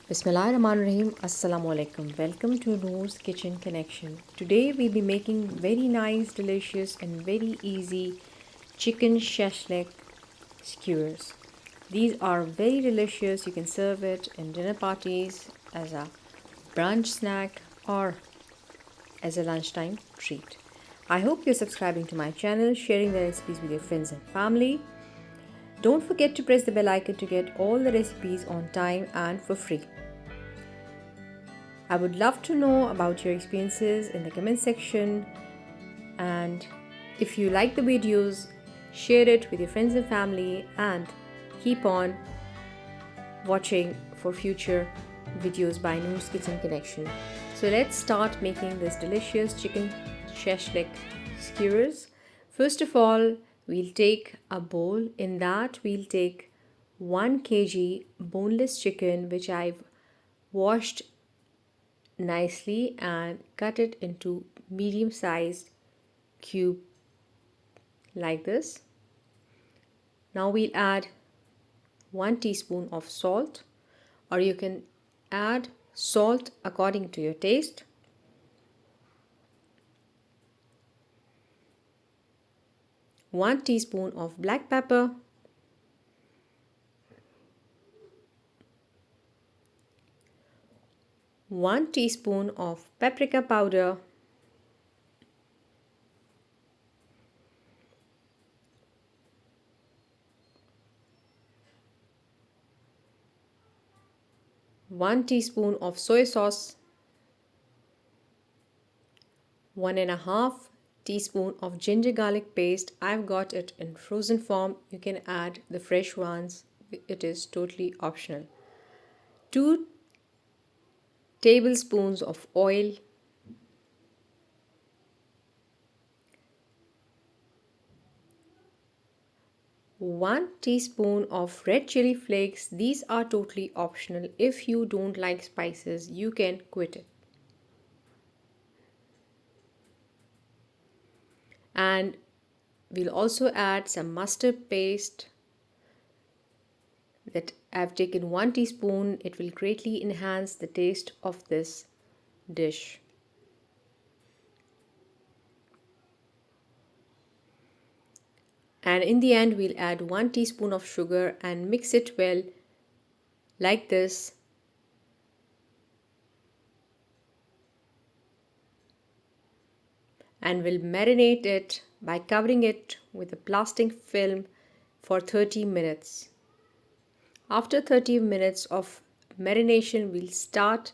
Bismillahirrahmanirrahim. Assalamu alaikum. Welcome to Noor's Kitchen Connection. Today we'll be making very nice, delicious, and very easy chicken shashlik skewers. These are very delicious. You can serve it in dinner parties as a brunch snack or as a lunchtime treat. I hope you're subscribing to my channel, sharing the recipes with your friends and family. Don't forget to press the bell icon to get all the recipes on time and for free. I would love to know about your experiences in the comment section, and if you like the videos, share it with your friends and family and keep on watching for future videos by Noor's Kitchen Connection. So let's start making this delicious chicken shashlik skewers. First of all, we'll take a bowl. In that we'll take 1 kg boneless chicken which I've washed nicely and cut it into medium sized cube like this. Now we'll add 1 teaspoon of salt, or you can add salt according to your taste. One teaspoon of black pepper, 1 teaspoon of paprika powder, 1 teaspoon of soy sauce, 1.5 teaspoon of ginger garlic paste. I've got it in frozen form. You can add the fresh ones. It is totally optional. 2 tablespoons of oil, 1 teaspoon of red chili flakes. These are totally optional. If you don't like spices, you can quit it. And we'll also add some mustard paste that I've taken 1 teaspoon. It will greatly enhance the taste of this dish. And in the end, we'll add 1 teaspoon of sugar and mix it well like this. And we'll marinate it by covering it with a plastic film for 30 minutes. After 30 minutes of marination, we'll start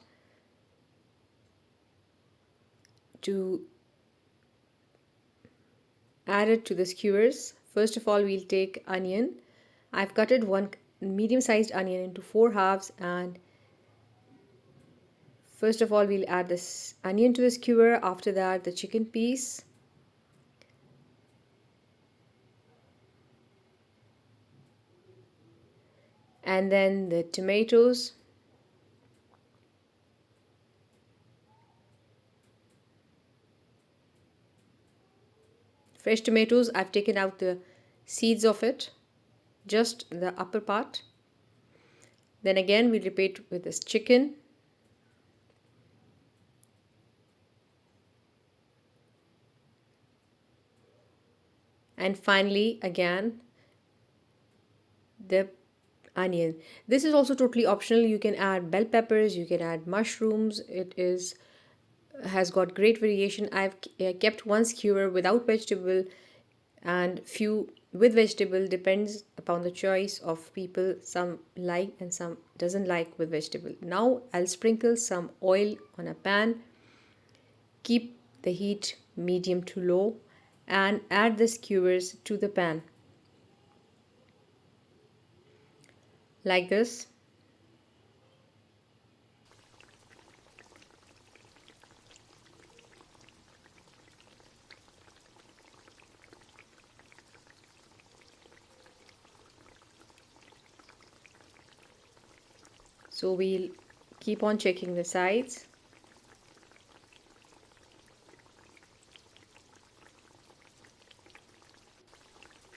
to add it to the skewers. First of all, we'll take onion. I've cut it one medium-sized onion into 4 halves, and first of all we'll add this onion to the skewer. After that, the chicken piece, and then the tomatoes, fresh tomatoes. I've taken out the seeds of it, just the upper part. Then again we repeat with this chicken, and finally again the onion. This is also totally optional. You can add bell peppers, you can add mushrooms. It is has got great variation. I've kept one skewer without vegetable and few with vegetable. Depends upon the choice of people. Some like and some doesn't like with vegetable. Now I'll sprinkle some oil on a pan. Keep the heat medium to low and add the skewers to the pan like this. So we'll keep on checking the sides.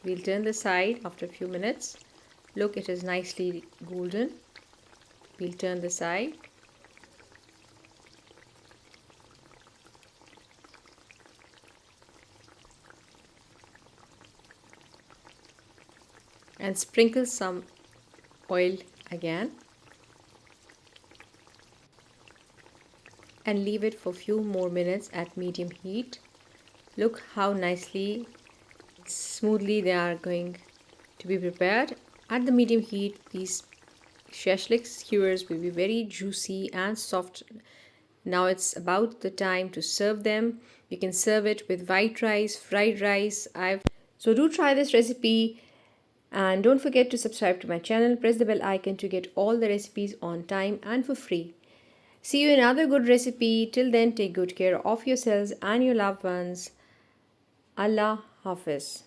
We'll turn the side after a few minutes. Look, it is nicely golden. We'll turn the side. And sprinkle some oil again. And leave it for a few more minutes at medium heat. Look how nicely, smoothly they are going to be prepared. At the medium heat, these shashlik skewers will be very juicy and soft. Now it's about the time to serve them. You can serve it with white rice, fried rice. So do try this recipe and don't forget to subscribe to my channel. Press the bell icon to get all the recipes on time and for free. See you in another good recipe. Till then, take good care of yourselves and your loved ones. Allah Hafiz.